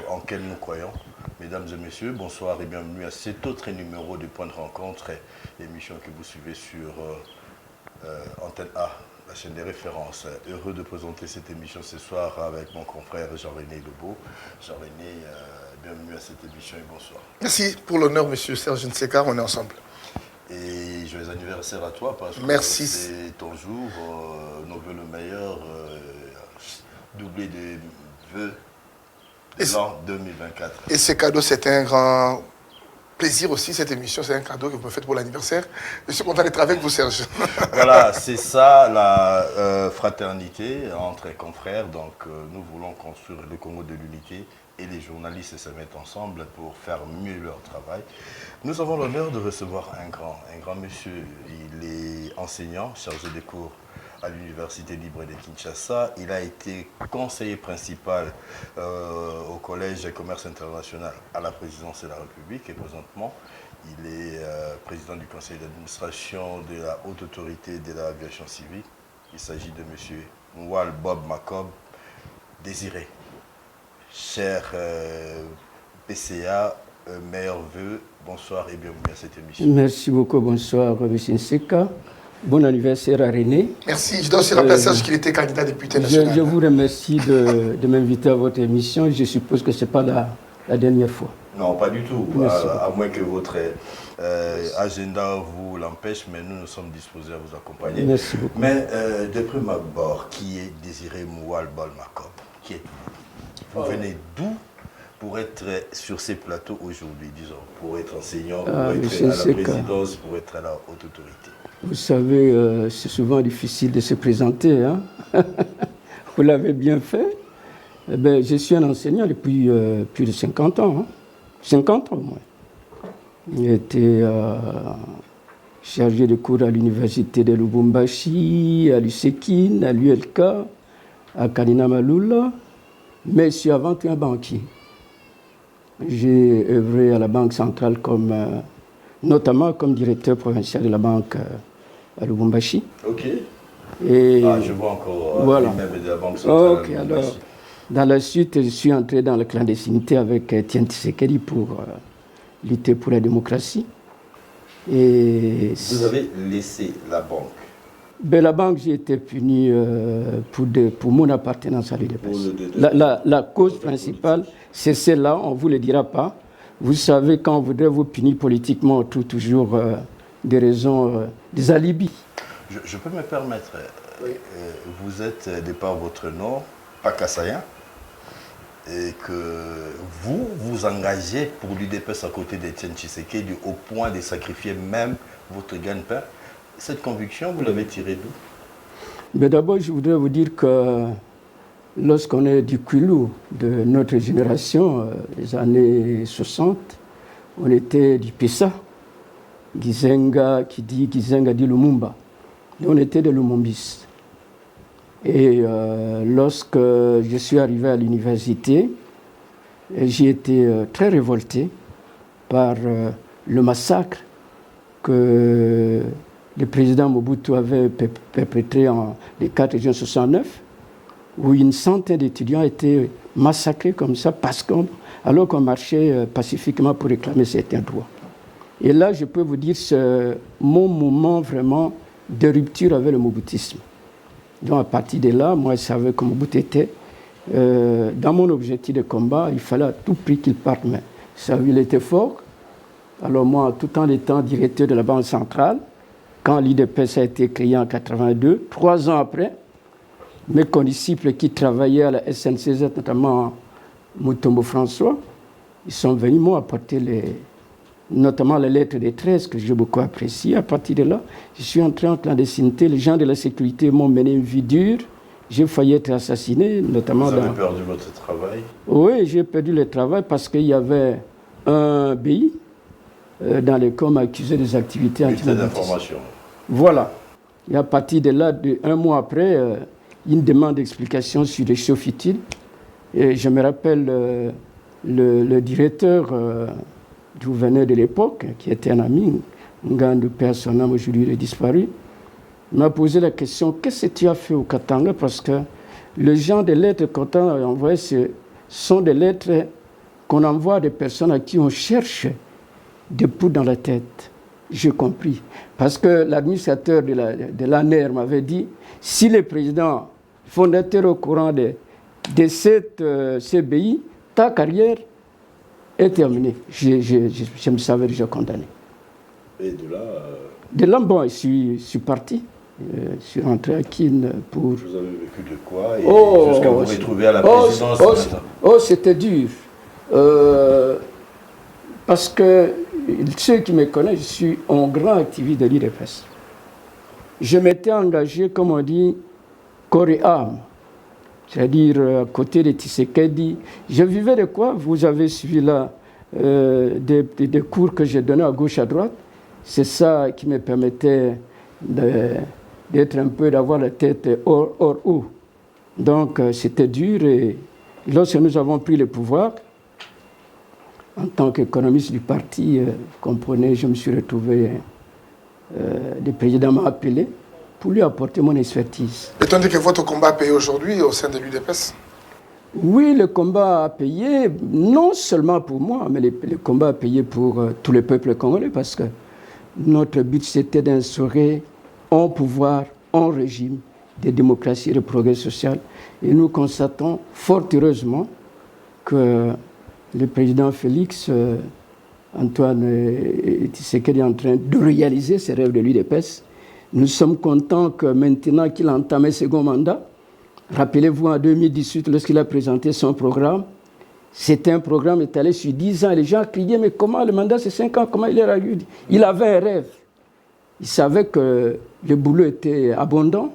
en quel nous croyons. Mesdames et messieurs, bonsoir et bienvenue à cet autre numéro de Point de Rencontre, émission que vous suivez sur Antenne A, la chaîne des références. Heureux de présenter cette émission ce soir avec mon confrère Jean-René Lebeau. Jean-René, bienvenue à cette émission et bonsoir. Merci pour l'honneur, monsieur Serge Nseka, on est ensemble. Et joyeux anniversaire à toi parce que merci. C'est ton jour, nos voeux le meilleur, doublé de vœux de l'an 2024. Et ce cadeau, c'est un grand plaisir aussi, cette émission, c'est un cadeau que vous me faites pour l'anniversaire. Je suis content d'être avec vous, Serge. Voilà, c'est ça la fraternité entre confrères. Donc nous voulons construire le Congo de l'unité et les journalistes se mettent ensemble pour faire mieux leur travail. Nous avons l'honneur de recevoir un grand monsieur. Il est enseignant, chargé de cours à l'Université libre de Kinshasa. Il a été conseiller principal au Collège de commerce international à la présidence de la République et présentement, il est président du conseil d'administration de la haute autorité de l'aviation civile. Il s'agit de monsieur Mwal Bob Macob, Désiré. Cher PCA, meilleurs vœux, bonsoir et bienvenue à cette émission. Merci beaucoup, bonsoir M. Nseka. Bon anniversaire à René. Merci, je dois aussi rappeler à Serge qu'il était candidat député national. Je vous remercie de m'inviter à votre émission. Je suppose que ce n'est pas la dernière fois. Non, pas du tout, à moins que votre agenda vous l'empêche, mais nous sommes disposés à vous accompagner. Merci beaucoup. Mais de prime abord, qui est Désiré Mwal Bob Macob? Qui êtes-vous? Vous venez d'où pour être sur ces plateaux aujourd'hui, disons, pour être enseignant, pour être à la présidence, pour être à la haute autorité? Vous savez, c'est souvent difficile de se présenter. Hein? Vous l'avez bien fait. Eh bien, je suis un enseignant depuis plus de 50 ans. Hein? 50 ans, moi. J'ai été chargé de cours à l'université de Lubumbashi, à l'USEKIN, à l'ULK, à Kanina Malula. Mais je suis avant tout un banquier. J'ai œuvré à la Banque centrale notamment comme directeur provincial de la banque à Lubumbashi. Ok. Et je vois encore voilà. Même de la Banque centrale. Ok, alors, dans la suite, je suis entré dans la clandestinité avec Etienne Tshisekedi pour lutter pour la démocratie. Et vous avez laissé la banque? Ben, la banque, j'ai été puni pour mon appartenance à l'UDPS. La cause principale, c'est celle-là, on ne vous le dira pas. Vous savez, quand on voudrait vous punir politiquement, on trouve toujours des raisons, des alibis. Je peux me permettre, vous êtes, de par votre nom, pas Kassaïen, et que vous engagez pour l'UDPS à côté d'Etienne Tshisekedi au point de sacrifier même votre gagne-pain. Cette conviction, vous l'avez tirée d'où? Mais d'abord, je voudrais vous dire que lorsqu'on est du Kwilu, de notre génération, les années 60, on était du Pessa, Gizenga dit Lumumba. On était des Lumumbistes. Et lorsque je suis arrivé à l'université, j'ai été très révolté par le massacre que le président Mobutu avait perpétré le 4 juin 1969, où une centaine d'étudiants étaient massacrés comme ça, alors qu'on marchait pacifiquement pour réclamer certains droits. Et là, je peux vous dire, c'est mon moment vraiment de rupture avec le mobutisme. Donc à partir de là, moi je savais que Mobutu était. Dans mon objectif de combat, il fallait à tout prix qu'il parte. Mais ça, il était fort. Alors moi, tout en étant directeur de la Banque centrale, quand l'UDPS a été créé en 1982, 3 ans après, mes condisciples qui travaillaient à la SNCZ, notamment Mutombo François, ils sont venus m'ont apporté notamment les lettres des 13 que j'ai beaucoup appréciées. À partir de là, je suis entré en clandestinité. Les gens de la sécurité m'ont mené une vie dure. J'ai failli être assassiné, notamment. Vous avez perdu votre travail? Oui, j'ai perdu le travail parce qu'il y avait un BI dans lequel on m'accusait des activités anti-d'information. Voilà. Et à partir de là, un mois après, une demande d'explication sur les chauffes utiles. Et je me rappelle le directeur du gouverneur de l'époque, qui était un ami, Ngandu Personnel, aujourd'hui il est disparu, m'a posé la question, qu'est-ce que tu as fait au Katanga? Parce que les gens des lettres qu'on t'a envoyées, ce sont des lettres qu'on envoie des personnes à qui on cherche des poux dans la tête. J'ai compris. Parce que l'administrateur de l'ANER m'avait dit, si le président fondateur au courant de cette CBI, ta carrière est terminée. Je me savais déjà condamné. Et de là... De là, bon, je suis parti. Je suis rentré à Kin pour... Vous avez vécu de quoi et jusqu'à vous retrouver à la présidence c'était dur. Parce que ceux qui me connaissent, je suis un grand activiste de l'UDPS. Je m'étais engagé, comme on dit, corps et âme. C'est-à-dire à côté de Tshisekedi. Je vivais de quoi? Vous avez suivi là des cours que j'ai donnés à gauche, à droite. C'est ça qui me permettait d'être un peu, d'avoir la tête hors eau. Donc c'était dur et lorsque nous avons pris le pouvoir, en tant qu'économiste du parti, vous comprenez, je me suis retrouvé, le président m'a appelé pour lui apporter mon expertise. Peut-on dire que votre combat a payé aujourd'hui au sein de l'UDPS? Oui, le combat a payé, non seulement pour moi, mais le combat a payé pour tout le peuple congolais, parce que notre but, c'était d'instaurer un pouvoir, un régime de démocratie et de progrès social. Et nous constatons fort heureusement que le président Félix Antoine Tshisekedi est en train de réaliser ses rêves de l'UDPS. Nous sommes contents que maintenant qu'il a entamé ce second mandat, rappelez-vous en 2018, lorsqu'il a présenté son programme, c'était un programme étalé sur 10 ans. Et les gens criaient, mais comment le mandat c'est 5 ans, comment il est arrivé? Il avait un rêve. Il savait que le boulot était abondant.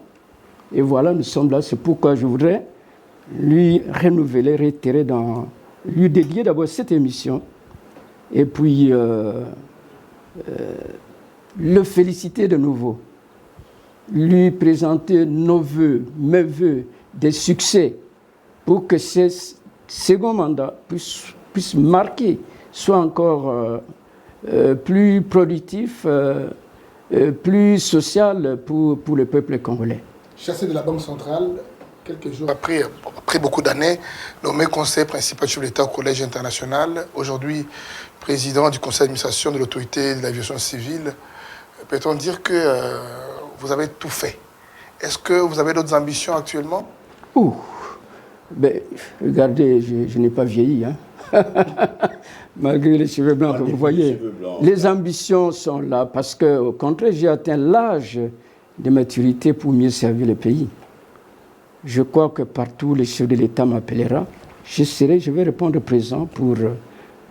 Et voilà, nous sommes là. C'est pourquoi je voudrais lui renouveler, réitérer, lui dédier d'abord cette émission. Et puis le féliciter de nouveau. Lui présenter nos vœux, mes vœux, des succès pour que ce second mandat puisse marquer, soit encore plus productif, plus social pour le peuple congolais. Chassé de la Banque centrale, quelques jours après beaucoup d'années, nommé conseiller principal chef de l'État au Collège international, aujourd'hui président du conseil d'administration de l'autorité de l'aviation civile, peut-on dire que vous avez tout fait? Est-ce que vous avez d'autres ambitions actuellement? Ben, regardez, je n'ai pas vieilli, hein. Malgré les cheveux blancs que vous voyez. Les ambitions sont là parce qu'au contraire, j'ai atteint l'âge de maturité pour mieux servir le pays. Je crois que partout les chefs de l'État m'appellera. Je vais répondre présent pour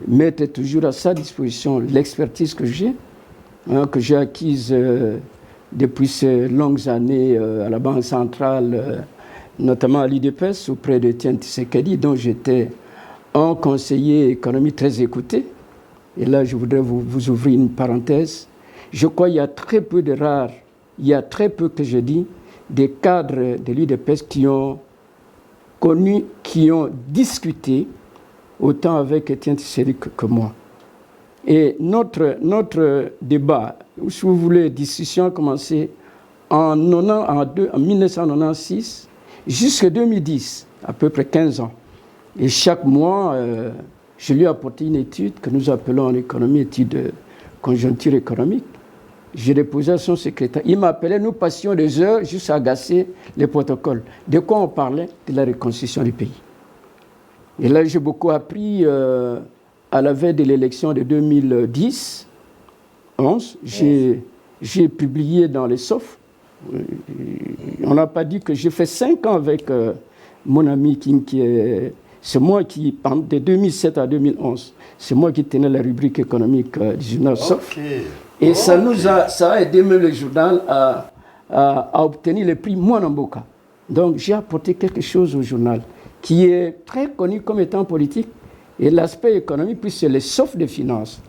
mettre toujours à sa disposition l'expertise que j'ai acquise depuis ces longues années à la Banque centrale, notamment à l'UDPS, auprès de Etienne Tshisekedi, dont j'étais un conseiller économique très écouté. Et là, je voudrais vous ouvrir une parenthèse. Je crois qu'il y a très peu de rares, il y a très peu que je dis, des cadres de l'UDPS qui ont connu, qui ont discuté autant avec Etienne Tshisekedi que moi. Et notre débat, si vous voulez, discussion a commencé en 1996 jusqu'en 2010, à peu près 15 ans. Et chaque mois, je lui ai apporté une étude que nous appelons en économie étude de conjoncture économique. J'ai déposé à son secrétaire. Il m'appelait, nous passions des heures juste à agacer les protocoles. De quoi on parlait? De la reconstruction du pays. Et là, j'ai beaucoup appris à la veille de l'élection de 2010. J'ai publié dans les SOF. On n'a pas dit que j'ai fait 5 ans avec mon ami King, c'est moi qui, de 2007 à 2011, c'est moi qui tenais la rubrique économique du journal SOF. Et ça a aidé même le journal à obtenir le prix Mwanamboka. Donc j'ai apporté quelque chose au journal qui est très connu comme étant politique. Et l'aspect économique, puis c'est les SOF de finances.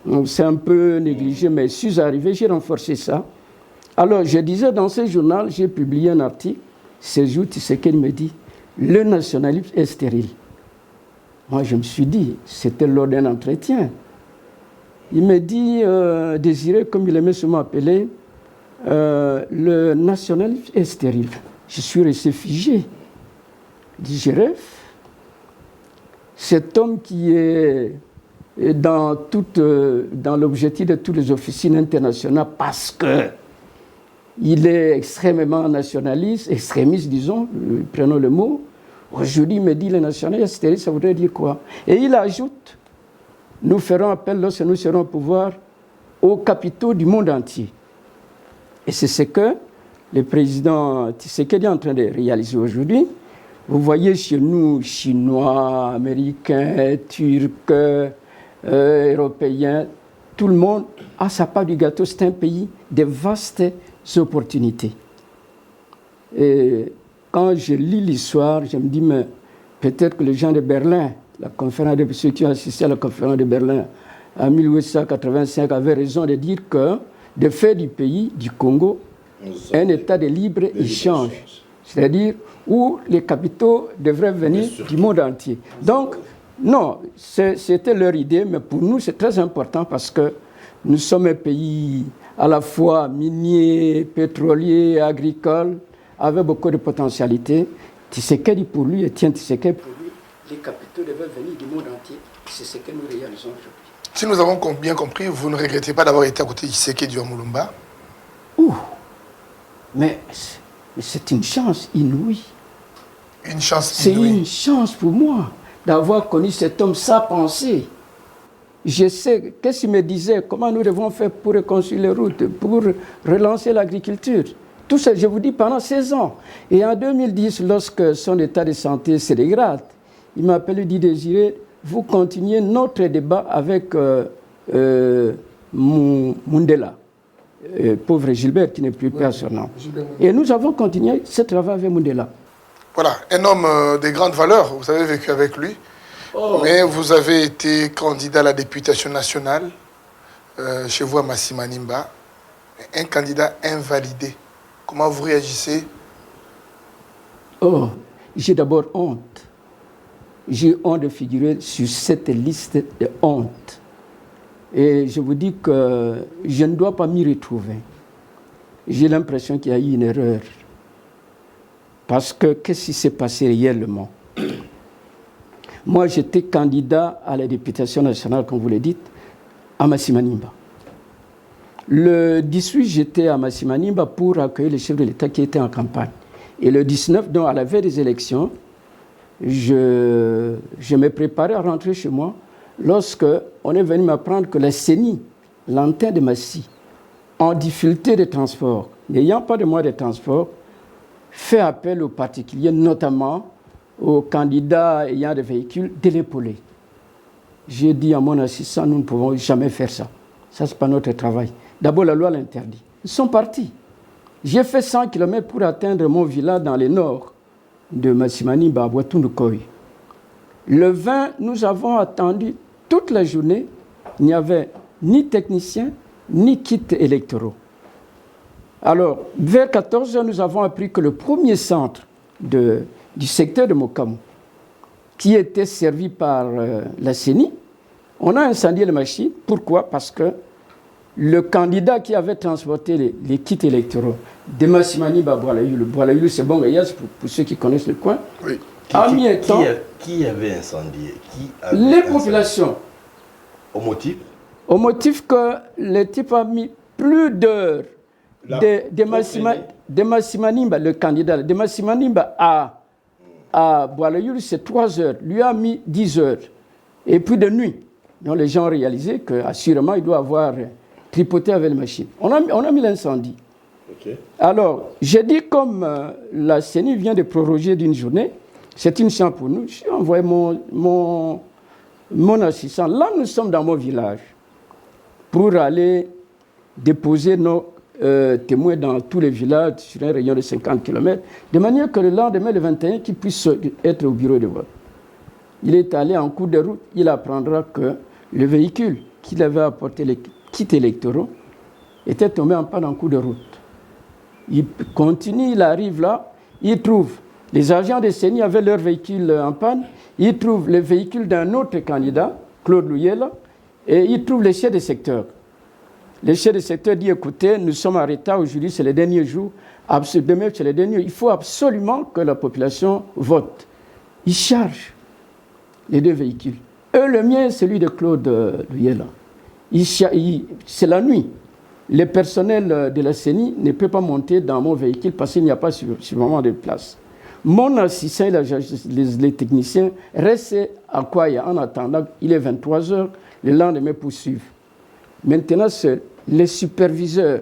Donc c'est un peu négligé, mais je suis arrivé, j'ai renforcé ça. Alors je disais dans ce journal, j'ai publié un article, ce jour, tu sais qu'il me dit, le nationalisme est stérile. Moi je me suis dit, c'était lors d'un entretien. Il me dit, Désiré, comme il aimait souvent appeler, le nationalisme est stérile. Je suis resté figé. Je dis, je rêve. cet homme qui est dans l'objectif de toutes les officines internationales parce qu'il est extrêmement nationaliste, extrémiste, disons, prenons le mot. Aujourd'hui, il me dit le nationalisme, ça voudrait dire quoi? Et il ajoute, nous ferons appel lorsque nous serons au pouvoir aux capitaux du monde entier. Et c'est ce que le président Tshisekedi est en train de réaliser aujourd'hui. Vous voyez chez nous, Chinois, Américains, Turcs, Européens, tout le monde a sa part du gâteau. C'est un pays de vastes opportunités. Et quand je lis l'histoire, je me dis, mais peut-être que les gens de Berlin, ceux qui ont assisté à la conférence de Berlin en 1885 avaient raison de dire que de faire du pays, du Congo, un état de libre-échange. C'est-à-dire où les capitaux devraient venir du monde entier. Donc, non, c'était leur idée, mais pour nous, c'est très important parce que nous sommes un pays à la fois minier, pétrolier, agricole, avec beaucoup de potentialités. Tshisekedi pour lui, Etienne Tshisekedi pour lui, les capitaux devraient venir du monde entier. C'est ce que nous réalisons aujourd'hui. Si nous avons bien compris, vous ne regrettez pas d'avoir été à côté de Tshisekedi en Moulumba? Mais c'est une chance inouïe. Une chance C'est inouïe. une chance pour moi d'avoir connu cet homme, sa pensée. Je sais, qu'est-ce qu'il me disait, comment nous devons faire pour reconstruire les routes, pour relancer l'agriculture. Tout ça, je vous dis, pendant 16 ans. Et en 2010, lorsque son état de santé se dégrade, il m'a appelé, dit Désiré, vous continuez notre débat avec Mundela, pauvre Gilbert qui n'est plus père sur nom. Et nous avons continué ce travail avec Mundela. Voilà, un homme de grande valeur, vous avez vécu avec lui, mais vous avez été candidat à la députation nationale chez vous à Massimanimba, un candidat invalidé. Comment vous réagissez? J'ai d'abord honte. J'ai honte de figurer sur cette liste de honte. Et je vous dis que je ne dois pas m'y retrouver. J'ai l'impression qu'il y a eu une erreur. Parce que qu'est-ce qui s'est passé réellement? Moi, j'étais candidat à la députation nationale, comme vous le dites, à Massimanimba. Le 18, j'étais à Massimanimba pour accueillir le chef de l'État qui était en campagne. Et le 19, donc à la veille des élections, je me préparais à rentrer chez moi lorsque on est venu m'apprendre que la CENI, l'antenne de Massy, en difficulté de transport, n'ayant pas de moyens de transport, fait appel aux particuliers, notamment aux candidats ayant des véhicules, de l'épauler. J'ai dit à mon assistant, nous ne pouvons jamais faire ça. Ça, ce n'est pas notre travail. D'abord, la loi l'interdit. Ils sont partis. J'ai fait 100 km pour atteindre mon village dans le nord de Massimanimba, à Boitou-Ndukoy. Le 20, nous avons attendu toute la journée. Il n'y avait ni technicien, ni kit électoraux. Alors, vers 14h, nous avons appris que le premier centre du secteur de Mokamou, qui était servi par la CENI, on a incendié la machine. Pourquoi? Parce que le candidat qui avait transporté les kits électoraux de Massimanimba à Boalayoulou, c'est Bongayas, pour ceux qui connaissent le coin, oui. A mis un temps. Qui avait incendié? Les populations. Au motif? Au motif que le type a mis plus d'heures de Massimanimba, le candidat, de Massimanimba à Boalayoulou, c'est 3 heures. Lui a mis 10 heures. Et puis de nuit. Donc les gens ont réalisé qu'assurément, il doit avoir tripoté avec la machine. On a mis l'incendie. Okay. Alors, j'ai dit comme la CENI vient de proroger d'une journée, c'est une chance pour nous. J'ai envoyé mon assistant. Là, nous sommes dans mon village pour aller déposer nos témoins dans tous les villages sur un rayon de 50 km, de manière que le lendemain, le 21, qu'ils puissent être au bureau de vote. Il est allé en cours de route, il apprendra que le véhicule qu'il avait apporté, les kits électoraux, était tombé en panne en cours de route. Il continue, il arrive là, il trouve les agents de CENI avaient leur véhicule en panne, il trouve le véhicule d'un autre candidat, Claude Louyela, et il trouve les chefs de secteur. Le chef de secteur dit, écoutez, nous sommes en retard aujourd'hui, c'est le dernier jour, demain c'est le dernier, il faut absolument que la population vote. Il charge les deux véhicules. Le mien, celui de Claude Luyela. C'est la nuit. Le personnel de la CENI ne peut pas monter dans mon véhicule parce qu'il n'y a pas suffisamment de place. Mon assistant et les techniciens restent à Kwaya en attendant. Il est 23 heures, le lendemain poursuivent. Maintenant, c'est les superviseurs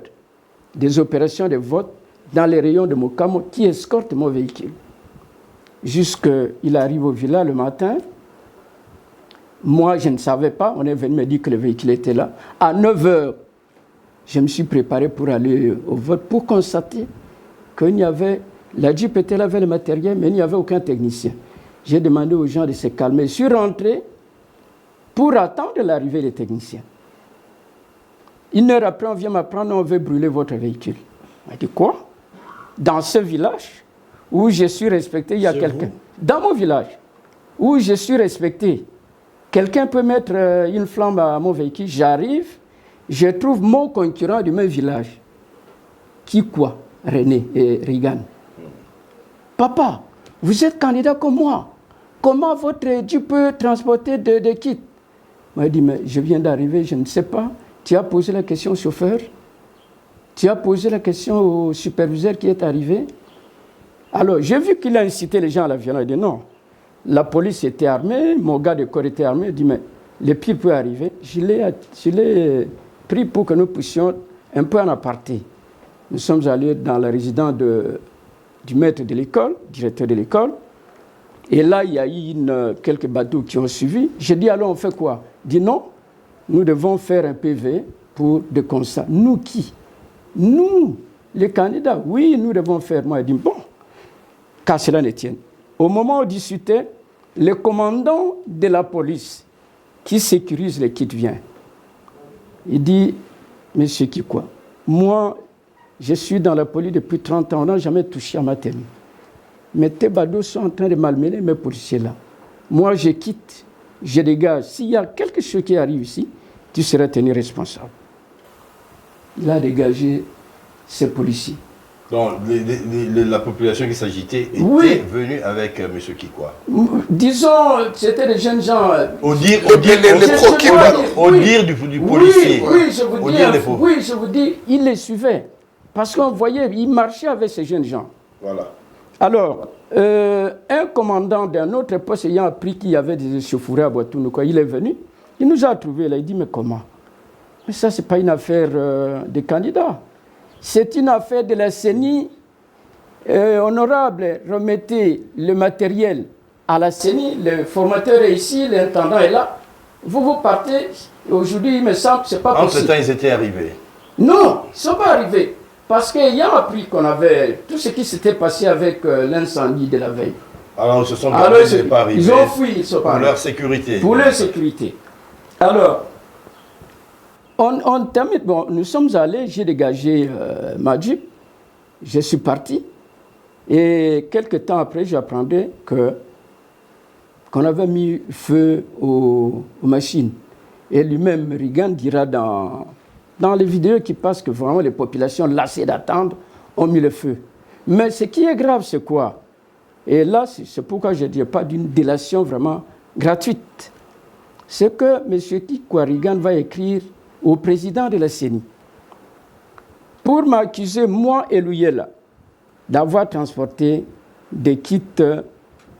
des opérations de vote dans les rayons de Mokamo qui escortent mon véhicule. Jusqu'il arrive au village le matin. Moi, je ne savais pas. On est venu me dire que le véhicule était là. À 9 heures, je me suis préparé pour aller au vote pour constater qu'il y avait... La Jeep était là avec le matériel, mais il n'y avait aucun technicien. J'ai demandé aux gens de se calmer. Je suis rentré pour attendre l'arrivée des techniciens. 1 heure après, on vient m'apprendre, on veut brûler votre véhicule. Je dis quoi? Dans ce village où je suis respecté, il y a quelqu'un. Dans mon village où je suis respecté, quelqu'un peut mettre une flamme à mon véhicule. J'arrive, je trouve mon concurrent du même village. Qui quoi? René et Regan. Papa, vous êtes candidat comme moi. Comment votre Jeep peut transporter des kits? Moi, je dis, mais je viens d'arriver, je ne sais pas. Tu as posé la question au chauffeur? Tu as posé la question au superviseur qui est arrivé? Alors, j'ai vu qu'il a incité les gens à la violence. Il dit non. La police était armée, mon gars de corps était armé. Il dit, mais le pire peut arriver. Je l'ai pris pour que nous puissions un peu en aparté. Nous sommes allés dans la résidence du maître de l'école, directeur de l'école. Et là, il y a eu quelques badauds qui ont suivi. J'ai dit, alors on fait quoi? Il dit non, nous devons faire un PV pour des constats. Nous qui? Nous, les candidats. Oui, nous devons faire. Moi, il dit, bon, qu'à cela ne tienne. Au moment où on discutait, le commandant de la police qui sécurise les kits vient. Il dit, monsieur Kikwa, moi, je suis dans la police depuis 30 ans, on n'a jamais touché à ma tenue. Mais tes badauds sont en train de malmener mes policiers là. Moi, je quitte, je dégage. S'il y a quelque chose qui arrive ici, tu seras tenu responsable. Il a dégagé ses policiers. Donc, la population qui s'agitait était venue avec M. Kikwa. Disons, c'était des jeunes gens. Au dire du policier. Oui, je vous dis, il les suivait. Parce qu'on voyait, il marchait avec ces jeunes gens. Voilà. Alors, un commandant d'un autre poste ayant appris qu'il y avait des échauffourées à Boitoune, il est venu, il nous a trouvés là, il dit, mais comment? Mais ça, ce n'est pas une affaire des candidats. C'est une affaire de la CENI. Honorable, remettez le matériel à la CENI, le formateur est ici, l'intendant est là. Vous partez, aujourd'hui, il me semble que ce n'est pas possible. Entre-temps, ils étaient arrivés. Non, ils ne sont pas arrivés. Parce qu'il a appris qu'on avait tout ce qui s'était passé avec l'incendie de la veille. Alors, ils se sont pas arrivés. Ils ont fui, ils sont pas pour leur sécurité. Pour leur sécurité. Alors, on termine. Bon, nous sommes allés, j'ai dégagé ma Jeep, je suis parti. Et quelques temps après, j'apprendais qu'on avait mis feu aux machines. Et lui-même, Regan dira dans les vidéos qui passent que vraiment les populations lassées d'attendre ont mis le feu. Mais ce qui est grave, c'est quoi? Et là, c'est pourquoi je ne dis pas d'une délation vraiment gratuite. C'est que M. Kikwa Regan va écrire au président de la CENI pour m'accuser, moi et Luyela, d'avoir transporté des kits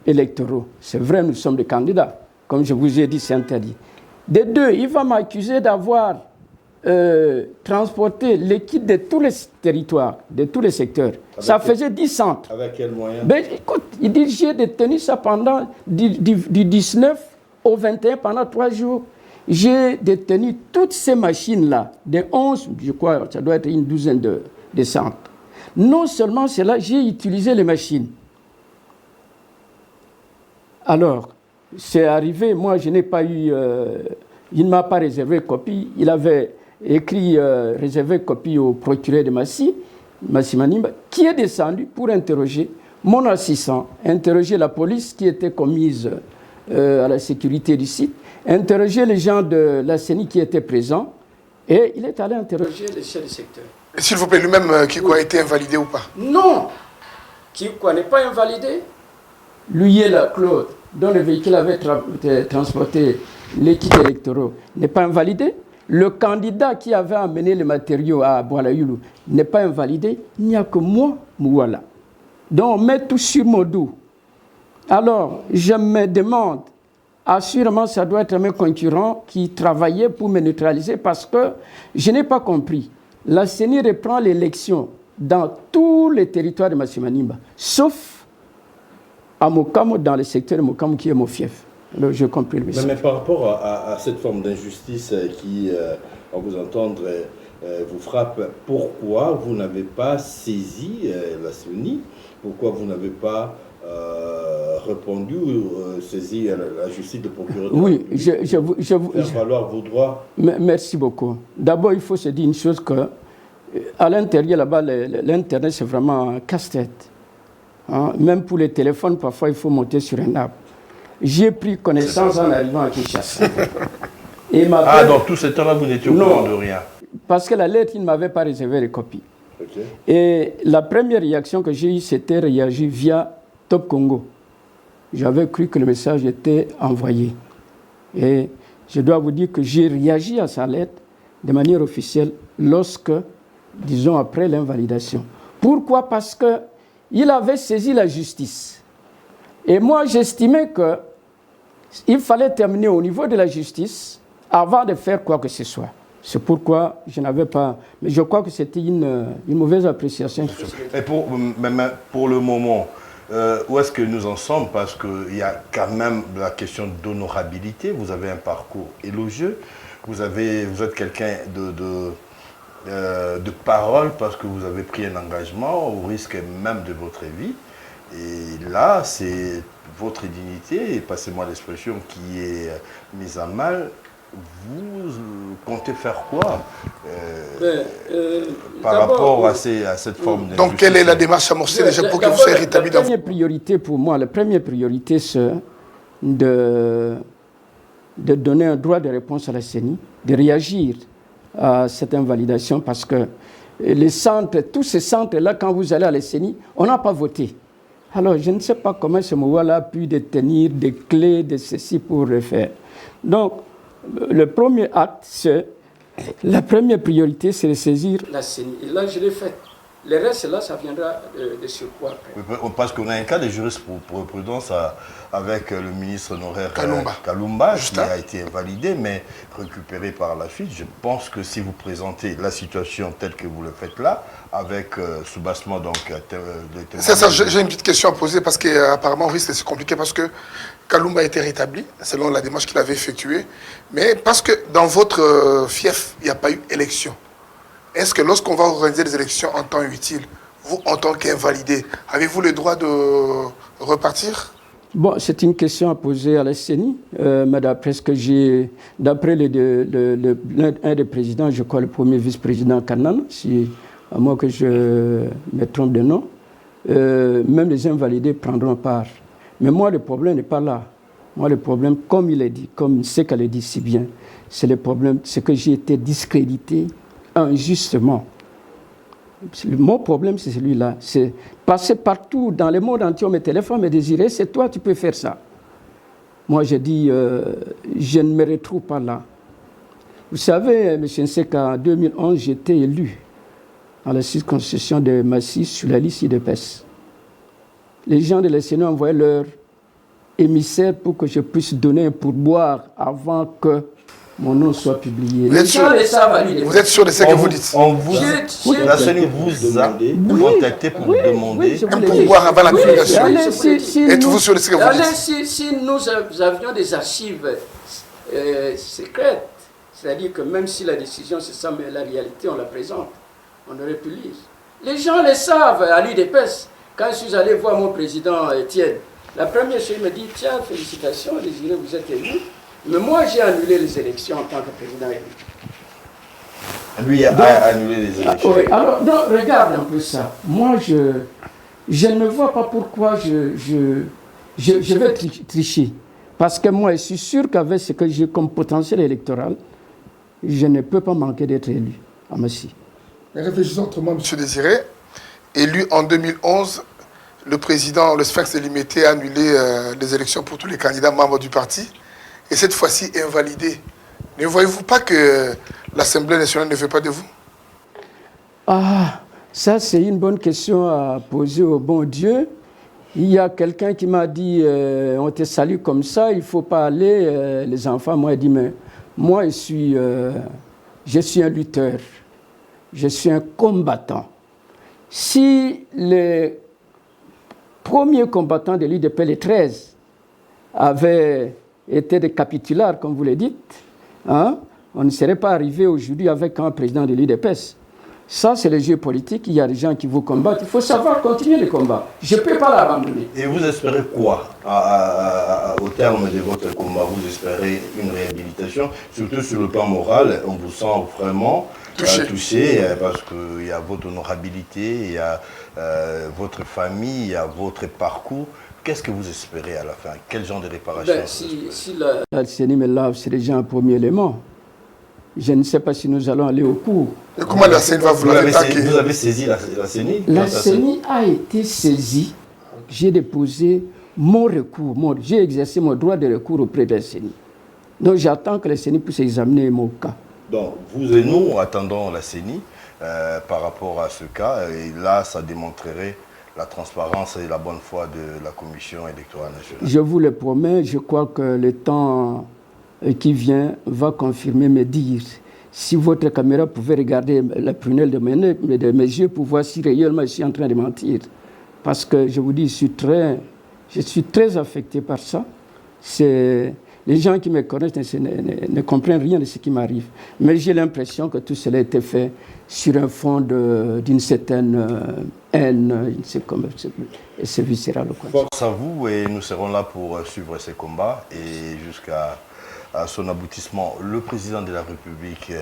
électoraux. C'est vrai, nous sommes des candidats. Comme je vous ai dit, c'est interdit. Des deux, il va m'accuser d'avoir transporté les kits de tous les territoires, de tous les secteurs. Ça faisait 10 centres. Avec quel moyen? Ben, écoute, il dit, j'ai détenu ça pendant du 19 au 21, pendant 3 jours. J'ai détenu toutes ces machines-là, de 11, je crois, ça doit être une douzaine de centres. Non seulement cela, j'ai utilisé les machines. Alors, c'est arrivé, moi je n'ai pas eu, il ne m'a pas réservé copie, il avait écrit réservé copie au procureur de Massi Manimba, qui est descendu pour interroger mon assistant, interroger la police qui était commise à la sécurité du site, interroger les gens de la CENI qui étaient présents, et il est allé interroger les chefs de secteur. S'il vous plaît, lui-même, Kikwa a été invalidé ou pas? Non, Kikwa n'est pas invalidé. Luyela Claude dont le véhicule avait transporté les kits électoraux n'est pas invalidé. Le candidat qui avait amené les matériaux à Boalayoulou n'est pas invalidé. Il n'y a que moi, Mouala. Donc on met tout sur mon dos. Alors, je me demande, assurément, ça doit être mes concurrents qui travaillaient pour me neutraliser parce que je n'ai pas compris. La CENI reprend l'élection dans tous les territoires de Massimanimba, sauf à Mokamo, dans le secteur de Mokamo qui est mon fief. Alors, j'ai compris le message. Mais par rapport à cette forme d'injustice qui, à vous entendre, vous frappe, pourquoi vous n'avez pas saisi la CENI? Pourquoi vous n'avez pas répondu ou saisi la justice de procureur? Oui, faire valoir vos droits. Merci beaucoup. D'abord, il faut se dire une chose que à l'intérieur, là-bas, l'Internet, c'est vraiment un casse-tête. Hein? Même pour les téléphones, parfois, il faut monter sur un arbre. J'ai pris connaissance en arrivant à Kinshasa. Donc tout ce temps-là, vous n'étiez au courant de rien? Parce que la lettre, il ne m'avait pas réservé les copies. Okay. Et la première réaction que j'ai eue, c'était réagir via Top Congo. J'avais cru que le message était envoyé. Et je dois vous dire que j'ai réagi à sa lettre de manière officielle lorsque, disons, après l'invalidation. Pourquoi? Parce qu'il avait saisi la justice. Et moi, j'estimais qu'il fallait terminer au niveau de la justice avant de faire quoi que ce soit. C'est pourquoi je n'avais pas... Mais je crois que c'était une mauvaise appréciation. Et pour le moment, où est-ce que nous en sommes? Parce qu'il y a quand même la question d'honorabilité. Vous avez un parcours élogieux. Vous êtes quelqu'un de parole parce que vous avez pris un engagement au risque même de votre vie. Et là, c'est votre dignité, et passez-moi l'expression, qui est mise à mal. Vous comptez faire quoi par rapport à cette forme d'injustice? Donc, quelle est la démarche amorcée déjà pour que vous soyez rétabli dans... La première priorité pour moi, la première priorité, c'est de donner un droit de réponse à la CENI, de réagir à cette invalidation, parce que les centres, tous ces centres-là, quand vous allez à la CENI, on n'a pas voté. Alors, je ne sais pas comment ce Mouala a pu détenir des clés de ceci pour le faire. Donc, le premier acte, la première priorité, c'est de saisir la CENI. Et là, je l'ai fait. Le reste, là, ça viendra de surcroît après. Parce qu'on a un cas de jurisprudence avec le ministre honoraire Kalumba qui a été invalidé, mais récupéré par la suite. Je pense que si vous présentez la situation telle que vous le faites là, avec soubassement donc... J'ai une petite question à poser parce qu'apparemment, au risque, c'est compliqué parce que Kalumba a été rétabli, selon la démarche qu'il avait effectuée, mais parce que dans votre fief, il n'y a pas eu élection. Est-ce que lorsqu'on va organiser des élections en temps utile, vous, en tant qu'invalidé, avez-vous le droit de repartir? Bon, c'est une question à poser à la CENI, mais d'après ce que j'ai... D'après un des présidents, je crois le premier vice-président Kanan, à moins que je me trompe de nom, même les invalidés prendront part. Mais moi, le problème n'est pas là. Moi, le problème, comme il est dit, comme c'est qu'elle le dit si bien, c'est le problème, c'est que j'ai été discrédité injustement. Mon problème, c'est celui-là. C'est passer partout dans le monde entier, on me téléphone, me désirer, c'est toi, tu peux faire ça. Moi, je dis, je ne me retrouve pas là. Vous savez, M. Nseka, en 2011, j'étais élu à la circonscription de Massy sur la liste IDPS. Les gens de la CENI envoyaient leur émissaire pour que je puisse donner un pourboire avant que mon nom soit publié. Vous êtes sûr de ce que vous dites? La CENI vous a contacté pour demander un pourboire avant la publication. Êtes-vous sûr de ce que vous dites? Si nous avions des archives secrètes, c'est-à-dire que même si la décision c'est ça, mais la réalité on la présente, on aurait pu lire. Les gens le savent à l'UDPS. Quand je suis allé voir mon président Étienne, la première chose, il me dit, tiens, félicitations, Désiré, vous êtes élu. Mais moi, j'ai annulé les élections en tant que président élu. Lui a annulé les élections. Oui, alors, donc, regarde un peu ça. Moi, je ne vois pas pourquoi je vais tricher. Parce que moi, je suis sûr qu'avec ce que j'ai comme potentiel électoral, je ne peux pas manquer d'être élu à Massy. Mais réfléchissons autrement, M. Désiré. Élu en 2011, le président, le Sphinx limité, a annulé les élections pour tous les candidats membres du parti. Et cette fois-ci, invalidé. Ne voyez-vous pas que l'Assemblée nationale ne veut pas de vous? Ah, ça c'est une bonne question à poser au bon Dieu. Il y a quelqu'un qui m'a dit, on te salue comme ça, il ne faut pas aller, les enfants. Moi, il dit, mais moi, je suis un lutteur, je suis un combattant. Si les premiers combattants de l'UDP, les 13, avaient été des capitulaires, comme vous le dites, hein, on ne serait pas arrivé aujourd'hui avec un président de l'UDPS. Ça, c'est le jeu politique. Il y a des gens qui vous combattent. Il faut savoir continuer le combat. Je ne peux pas l'abandonner. Et vous espérez quoi au terme de votre combat? Vous espérez une réhabilitation, surtout sur le plan moral. On vous sent vraiment touché parce qu'il y a votre honorabilité, il y a votre famille, il y a votre parcours. Qu'est-ce que vous espérez à la fin? Quel genre de réparation? Si la CENI me lave, c'est déjà un premier élément. Je ne sais pas si nous allons aller au cours. Et comment la CENI va vous attaquer? Vous avez saisi la CENI? La CENI a été saisie. J'ai déposé mon recours. J'ai exercé mon droit de recours auprès de la CENI. Donc j'attends que la CENI puisse examiner mon cas. Donc vous et nous attendons la CENI par rapport à ce cas. Et là, ça démontrerait la transparence et la bonne foi de la Commission électorale nationale. Je vous le promets, je crois que le temps qui vient va confirmer mes dires. Si votre caméra pouvait regarder la prunelle de mes yeux pour voir si réellement je suis en train de mentir. Parce que je vous dis, je suis très affecté par ça. Les gens qui me connaissent ne comprennent rien de ce qui m'arrive. Mais j'ai l'impression que tout cela a été fait sur un fond d'une certaine haine, et c'est viscéral. Force à vous, et nous serons là pour suivre ces combats et jusqu'à son aboutissement. Le président de la République,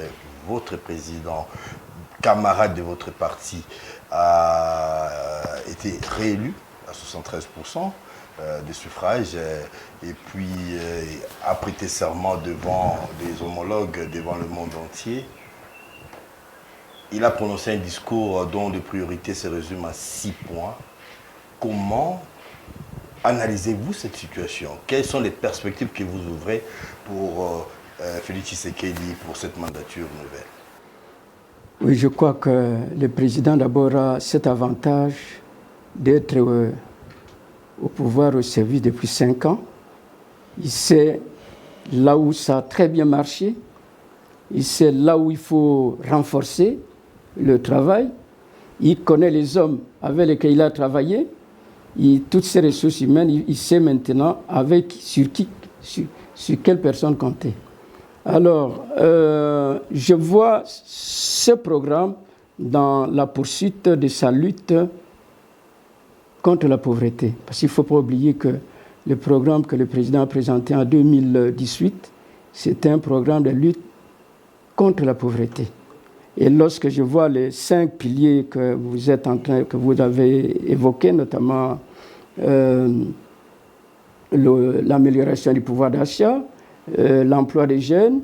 votre président, camarade de votre parti, a été réélu à 73% des suffrages et puis a prêté serment devant des homologues, devant le monde entier. Il a prononcé un discours dont les priorités se résument à 6 points. Comment analysez-vous cette situation? Quelles sont les perspectives que vous ouvrez pour Félix Tshisekedi pour cette mandature nouvelle? Oui, je crois que le président d'abord a cet avantage d'être au pouvoir, au service depuis 5 ans. Il sait là où ça a très bien marché. Il sait là où il faut renforcer le travail. Il connaît les hommes avec lesquels il a travaillé. Toutes ces ressources humaines, il sait maintenant sur quelle personne compter. Alors, je vois ce programme dans la poursuite de sa lutte contre la pauvreté. Parce qu'il ne faut pas oublier que le programme que le président a présenté en 2018, c'était un programme de lutte contre la pauvreté. Et lorsque je vois les 5 piliers que vous avez évoqués, notamment l'amélioration du pouvoir d'achat, l'emploi des jeunes,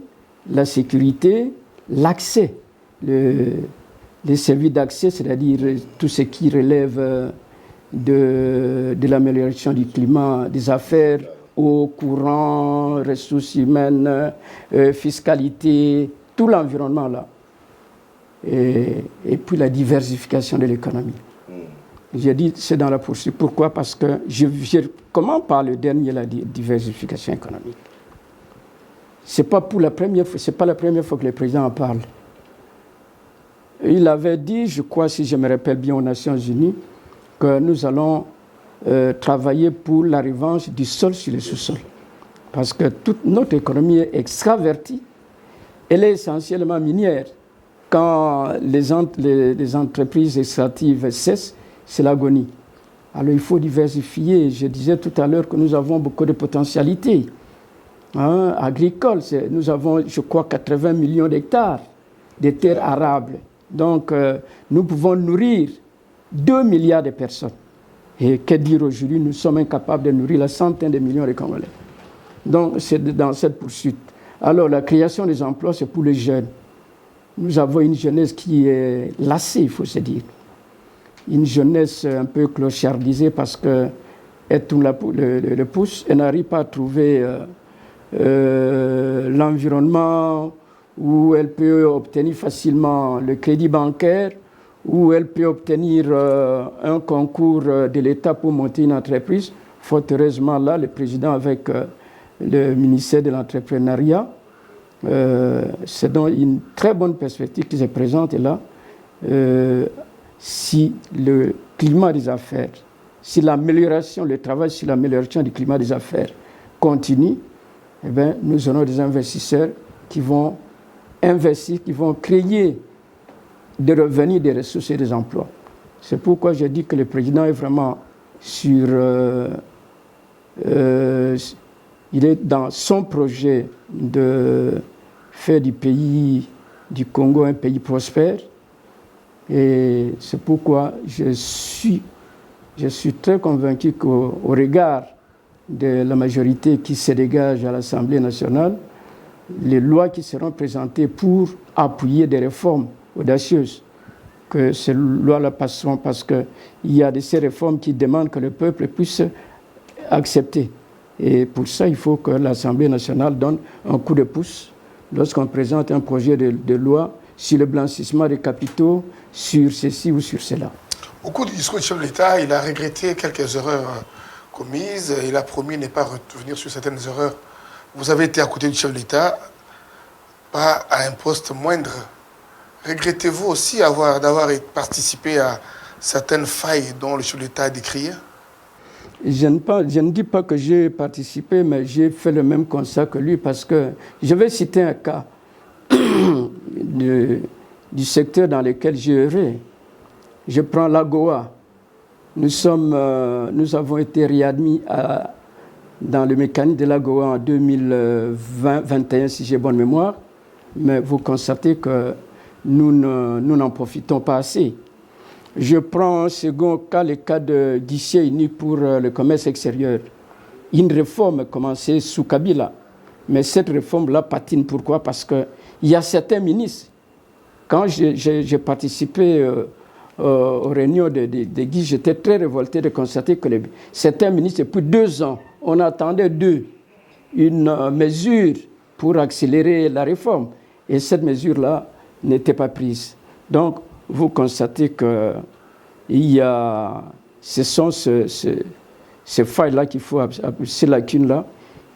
la sécurité, l'accès, les services d'accès, c'est-à-dire tout ce qui relève de l'amélioration du climat, des affaires, eau, courant, ressources humaines, fiscalité, tout l'environnement là. Et puis la diversification de l'économie. J'ai dit c'est dans la poursuite. Pourquoi? Parce que comment par le dernier, la diversification économique? C'est pas la première fois que le président en parle. Il avait dit, je crois, si je me rappelle bien, aux Nations Unies, que nous allons travailler pour la revanche du sol sur le sous-sol. Parce que toute notre économie est extravertie. Elle est essentiellement minière. Quand les entreprises extractives cessent, c'est l'agonie. Alors il faut diversifier. Je disais tout à l'heure que nous avons beaucoup de potentialités agricoles. Nous avons, je crois, 80 millions d'hectares de terres arables. Donc nous pouvons nourrir 2 milliards de personnes. Et que dire aujourd'hui, nous sommes incapables de nourrir la centaine de millions de Congolais. Donc c'est dans cette poursuite. Alors la création des emplois, c'est pour les jeunes. Nous avons une jeunesse qui est lassée, il faut se dire. une jeunesse un peu clochardisée parce qu'elle tourne le pouce, elle n'arrive pas à trouver l'environnement où elle peut obtenir facilement le crédit bancaire, où elle peut obtenir un concours de l'État pour monter une entreprise. Fort heureusement, là, le président avec le ministère de l'Entrepreneuriat, c'est donc une très bonne perspective qui se présente là. Si le climat des affaires, si l'amélioration, le travail sur l'amélioration du climat des affaires continue, eh bien, nous aurons des investisseurs qui vont investir, qui vont créer des revenus, des ressources et des emplois. C'est pourquoi je dis que le président est vraiment sur... il est dans son projet de faire du pays, du Congo, un pays prospère. Et c'est pourquoi je suis très convaincu qu'au regard de la majorité qui se dégage à l'Assemblée nationale, les lois qui seront présentées pour appuyer des réformes audacieuses, que ces lois-là passeront parce qu'il y a de ces réformes qui demandent que le peuple puisse accepter. Et pour ça, il faut que l'Assemblée nationale donne un coup de pouce lorsqu'on présente un projet de loi sur le blanchissement des capitaux, sur ceci ou sur cela. Au cours du discours du chef de l'État, il a regretté quelques erreurs commises. Il a promis ne pas revenir sur certaines erreurs. Vous avez été à côté du chef de l'État, pas à un poste moindre. Regrettez-vous aussi d'avoir participé à certaines failles dont le chef de l'État a décrié? Je ne dis pas que j'ai participé, mais j'ai fait le même constat que lui parce que je vais citer un cas du secteur dans lequel j'ai œuvré. Je prends l'AGOA. Nous avons été réadmis dans le mécanisme de l'AGOA en 2021, si j'ai bonne mémoire, mais vous constatez que nous n'en profitons pas assez. Je prends un second cas, le cas de guichet unique pour le commerce extérieur. Une réforme a commencé sous Kabila, mais cette réforme-là patine. Pourquoi? Parce qu'il y a certains ministres. Quand j'ai participé aux réunions de Guy, j'étais très révolté de constater que certains ministres, depuis 2 ans, on attendait d'eux une mesure pour accélérer la réforme. Et cette mesure-là n'était pas prise. Donc, vous constatez que ce sont ces failles-là qu'il faut, ces lacunes-là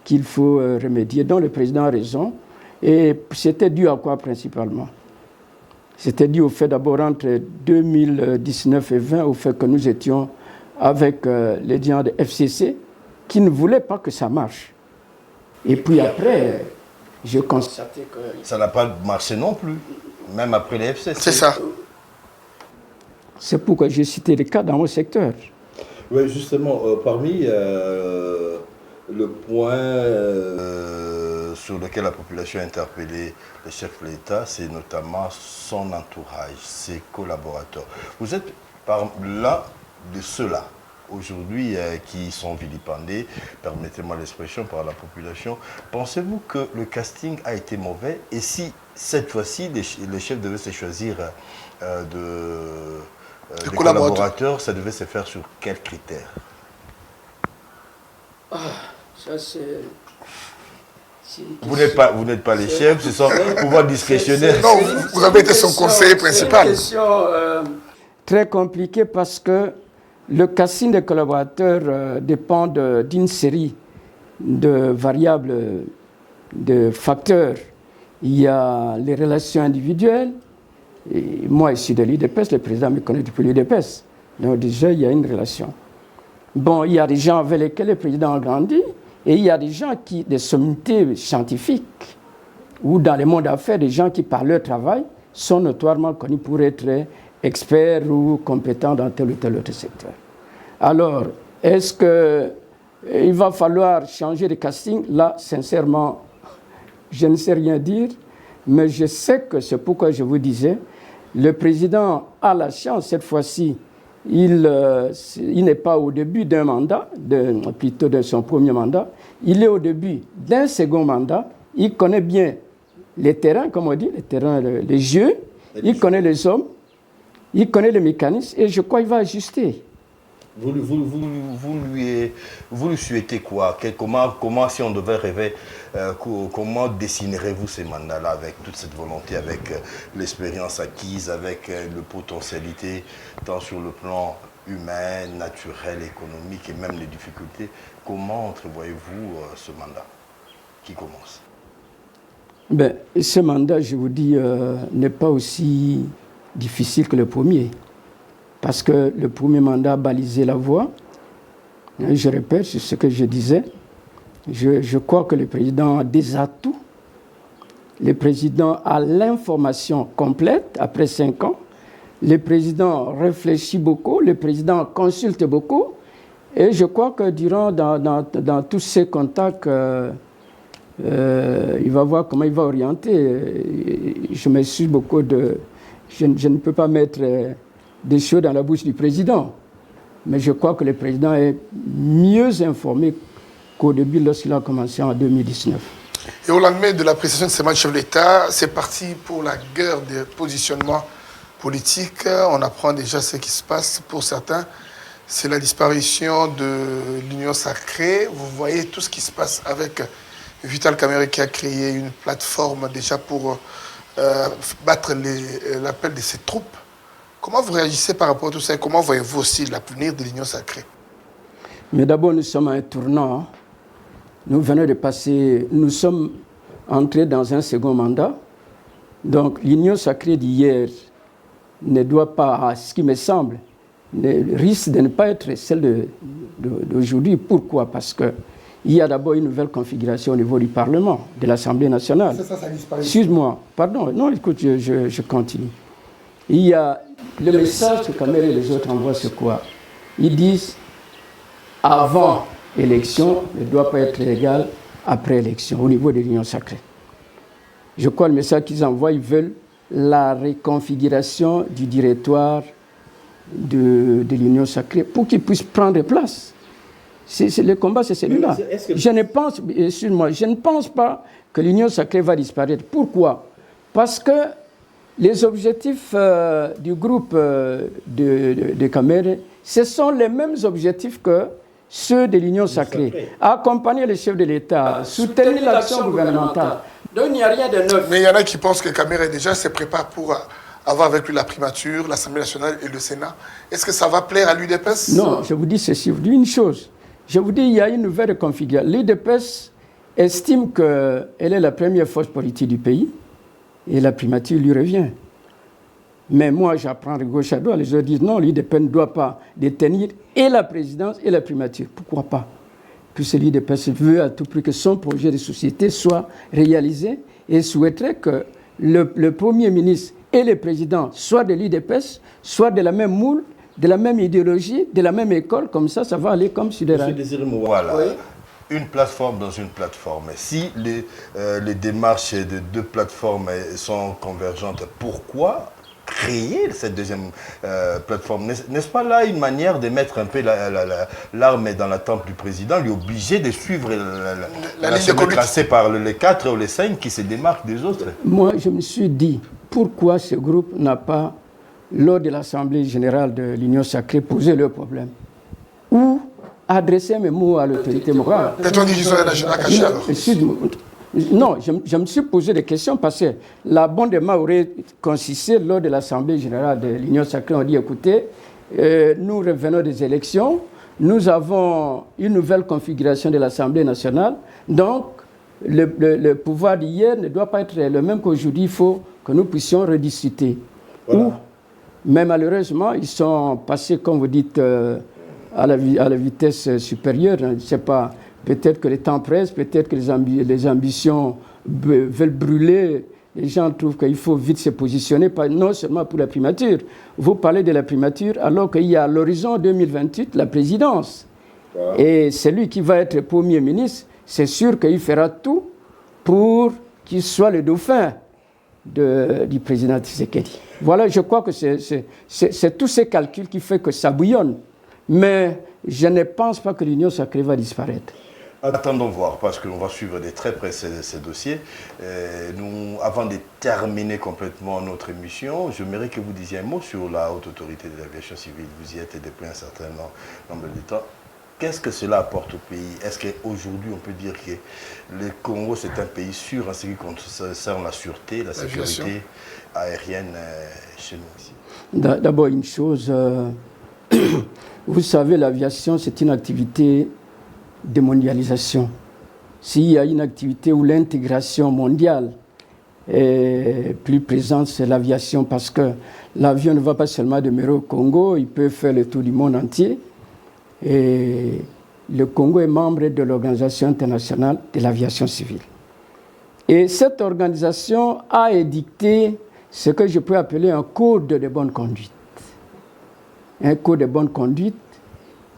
qu'il faut remédier, dont le président a raison. Et c'était dû à quoi principalement? C'était dû au fait d'abord entre 2019 et 2020, au fait que nous étions avec les gens de FCC qui ne voulaient pas que ça marche. Et puis après, je constatais que... Ça n'a pas marché non plus, même après les FCC. C'est ça. C'est pourquoi j'ai cité les cas dans mon secteur. Oui, justement, parmi le point sur lequel la population a interpellé le chef de l'État, c'est notamment son entourage, ses collaborateurs. Vous êtes l'un de ceux-là, aujourd'hui, qui sont vilipendés, permettez-moi l'expression, par la population. Pensez-vous que le casting a été mauvais? Et si, cette fois-ci, les chefs devaient se choisir des collaborateurs, ça devait se faire sur quels critères? Ça c'est... Vous n'êtes pas les chefs, c'est son pouvoir discrétionnaire. Non, vous avez été son conseiller principal. C'est une question très compliquée parce que le casting des collaborateurs dépend d'une série de variables, de facteurs. Il y a les relations individuelles. Et moi, ici de l'UDPS, le président me connaît depuis l'UDPS. Donc déjà, il y a une relation. Bon, il y a des gens avec lesquels le président a grandi, et il y a des gens des sommités scientifiques, ou dans le monde d'affaires, des gens qui, par leur travail, sont notoirement connus pour être experts ou compétents dans tel ou tel autre secteur. Alors, est-ce qu'il va falloir changer de casting? Là, sincèrement, je ne sais rien dire, mais je sais que c'est pourquoi je vous disais, le président a la chance cette fois-ci, il n'est pas au début d'un mandat, plutôt de son premier mandat, il est au début d'un second mandat, il connaît bien les terrains, comme on dit, les terrains, les jeux, il connaît les hommes, Il connaît les mécanismes et je crois qu'il va ajuster. Vous lui souhaitez quoi? Comment, si on devait rêver, comment dessinerez-vous ces mandats-là avec toute cette volonté, avec l'expérience acquise, avec les potentialités, tant sur le plan humain, naturel, économique et même les difficultés? Comment entrevoyez-vous ce mandat qui commence? Ce mandat, je vous dis, n'est pas aussi difficile que le premier. Parce que le premier mandat a balisé la voie. Je répète, c'est ce que je disais. Je crois que le président a des atouts. Le président a l'information complète après 5 ans. Le président réfléchit beaucoup. Le président consulte beaucoup. Et je crois que dans tous ces contacts, il va voir comment il va orienter. Je me suis beaucoup de... Je ne peux pas mettre des choses dans la bouche du président. Mais je crois que le président est mieux informé qu'au début lorsqu'il a commencé en 2019. Et au lendemain de la prestation de ce chef de l'État, c'est parti pour la guerre de positionnement politique. On apprend déjà ce qui se passe pour certains. C'est la disparition de l'Union sacrée. Vous voyez tout ce qui se passe avec Vital Kamerhe qui a créé une plateforme déjà pour battre l'appel de ses troupes. Comment vous réagissez par rapport à tout ça et comment voyez-vous aussi l'avenir de l'Union sacrée? Mais d'abord, nous sommes à un tournant. Nous venons de passer, nous sommes entrés dans un second mandat. Donc, l'Union sacrée d'hier ne doit pas, à ce qui me semble, risque de ne pas être celle d'aujourd'hui. Pourquoi? Parce qu'il y a d'abord une nouvelle configuration au niveau du Parlement, de l'Assemblée nationale. Ça disparaît. Excuse-moi, pardon, non, écoute, je continue. Il y a le message que Kamerhe et les autres envoient, c'est quoi? Ils disent avant élection ne doit pas être égal après élection au niveau de l'Union sacrée. Je crois le message qu'ils envoient, ils veulent la reconfiguration du directoire de l'Union sacrée pour qu'ils puissent prendre place. Le combat, c'est celui-là. Je ne pense pas que l'Union sacrée va disparaître. Pourquoi? Parce que les objectifs du groupe de Kamerhe, ce sont les mêmes objectifs que ceux de l'Union sacrée. Accompagner les chefs de l'État, soutenir l'action gouvernementale. Donc il n'y a rien de neuf. Mais il y en a qui pensent que Kamerhe déjà se prépare pour avoir avec lui la primature, l'Assemblée nationale et le Sénat. Est-ce que ça va plaire à l'UDPS? Non, je vous dis ceci, je vous dis une chose. Je vous dis, il y a une nouvelle configuration. L'UDPS estime qu'elle est la première force politique du pays. Et la primature lui revient. Mais moi, j'apprends de gauche à droite. Les autres disent non, l'UDPS ne doit pas détenir et la présidence et la primature. Pourquoi pas? Puisque l'UDPS veut à tout prix que son projet de société soit réalisé et souhaiterait que le Premier ministre et le président soient de l'UDPS, soient de la même moule, de la même idéologie, de la même école. Comme ça va aller comme sur des rails. Voilà. Oui. Une plateforme dans une plateforme. Si les démarches de deux plateformes sont convergentes, pourquoi créer cette deuxième plateforme? N'est-ce pas là une manière de mettre un peu l'arme dans la tempe du président, lui obliger de suivre la ligne tracée par les 4 ou les 5 qui se démarquent des autres? Moi, je me suis dit, pourquoi ce groupe n'a pas, lors de l'Assemblée générale de l'Union sacrée, posé le problème? Ou adresser mes mots à l'autorité morale. Peut-être on dit qu'ils sont nationaux cachés alors. Non, je me suis posé des questions parce que l'abondement aurait consisté lors de l'Assemblée générale de l'Union sacrée. On dit, écoutez, nous revenons des élections, nous avons une nouvelle configuration de l'Assemblée nationale, donc le pouvoir d'hier ne doit pas être le même qu'aujourd'hui, il faut que nous puissions rediscuter. Voilà. Mais malheureusement, ils sont passés, comme vous dites, à la vitesse supérieure. Je ne sais pas, peut-être que les temps pressent, peut-être que les ambitions veulent brûler. Les gens trouvent qu'il faut vite se positionner, non seulement pour la primature. Vous parlez de la primature alors qu'il y a à l'horizon 2028 la présidence. Ouais. Et celui qui va être Premier ministre, c'est sûr qu'il fera tout pour qu'il soit le dauphin du président Tshisekedi. Voilà, je crois que c'est tous ces calculs qui font que ça bouillonne. Mais je ne pense pas que l'Union sacrée va disparaître. Attendons voir, parce qu'on va suivre de très près ces dossiers. Nous, avant de terminer complètement notre émission, j'aimerais que vous disiez un mot sur la haute autorité de l'aviation civile. Vous y êtes depuis un certain nombre de temps. Qu'est-ce que cela apporte au pays? Est-ce qu'aujourd'hui, on peut dire que le Congo, c'est un pays sûr en ce qui concerne la sûreté, la sécurité aérienne chez nous ici? D'abord, une chose, vous savez, l'aviation, c'est une activité de mondialisation. S'il y a une activité où l'intégration mondiale est plus présente, c'est l'aviation, parce que l'avion ne va pas seulement demeurer au Congo, il peut faire le tour du monde entier. Et le Congo est membre de l'Organisation internationale de l'aviation civile. Et cette organisation a édicté ce que je peux appeler un code de bonne conduite. Un code de bonne conduite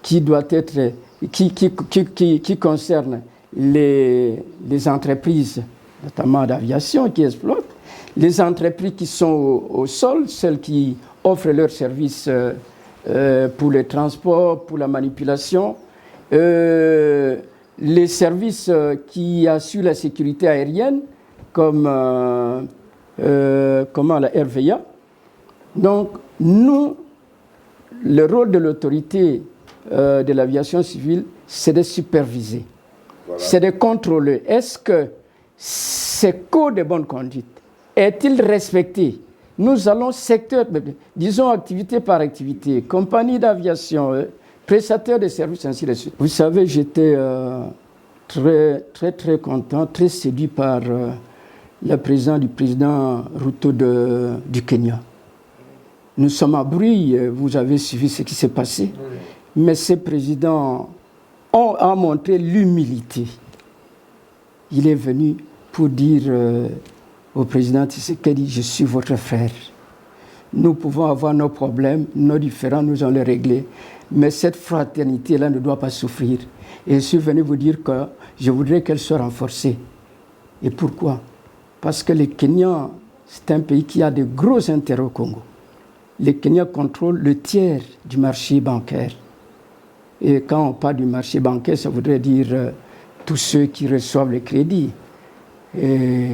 qui doit être, qui concerne les entreprises, notamment d'aviation, qui exploitent, les entreprises qui sont au sol, celles qui offrent leurs services pour le transport, pour la manipulation, les services qui assurent la sécurité aérienne, comme la RVA. Donc, nous, le rôle de l'autorité de l'aviation civile, c'est de superviser, c'est de contrôler. Est-ce que ces codes de bonne conduite est-il respecté? Nous allons secteur, disons activité par activité, compagnie d'aviation, prestataire de services, ainsi de suite. Vous savez, j'étais très content, très séduit par le président Ruto du Kenya. Nous sommes à bruit, vous avez suivi ce qui s'est passé, mais ce président a montré l'humilité. Il est venu pour dire au président Tshisekedi, je suis votre frère. Nous pouvons avoir nos problèmes, nos différends, nous allons les régler. Mais cette fraternité-là ne doit pas souffrir. Et je suis venu vous dire que je voudrais qu'elle soit renforcée. Et pourquoi? Parce que le Kenya, c'est un pays qui a de gros intérêts au Congo. Le Kenya contrôle le tiers du marché bancaire. Et quand on parle du marché bancaire, ça voudrait dire tous ceux qui reçoivent les crédits. Et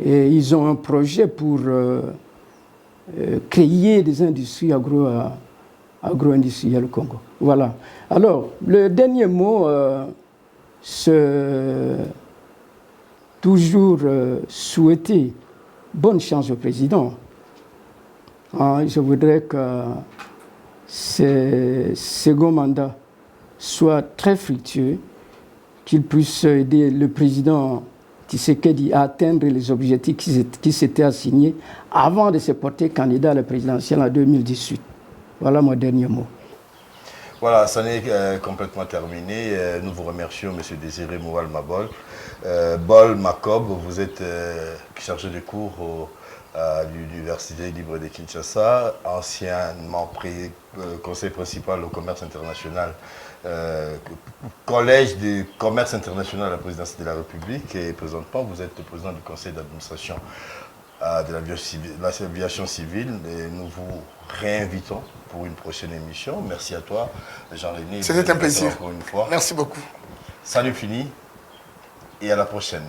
ils ont un projet pour créer des industries agro-industrielles au Congo. Voilà. Alors, le dernier mot, c'est toujours souhaiter bonne chance au président. Je voudrais que ce second mandat soit très fructueux, qu'il puisse aider le président Tshisekedi à atteindre les objectifs qui s'étaient assignés avant de se porter candidat à la présidentielle en 2018. Voilà mon dernier mot. Voilà, ça n'est complètement terminé. Nous vous remercions, M. Désiré Moual Mabol. Bol Makob, vous êtes chargé de cours à l'Université libre de Kinshasa, anciennement conseiller principal au commerce international, collège du commerce international à la présidence de la République, et présentement vous êtes le président du conseil d'administration de l'aviation civile, et nous vous réinvitons pour une prochaine émission. Merci à toi, Jean-René. C'était un plaisir. Encore une fois. Merci beaucoup. Salut fini et à la prochaine.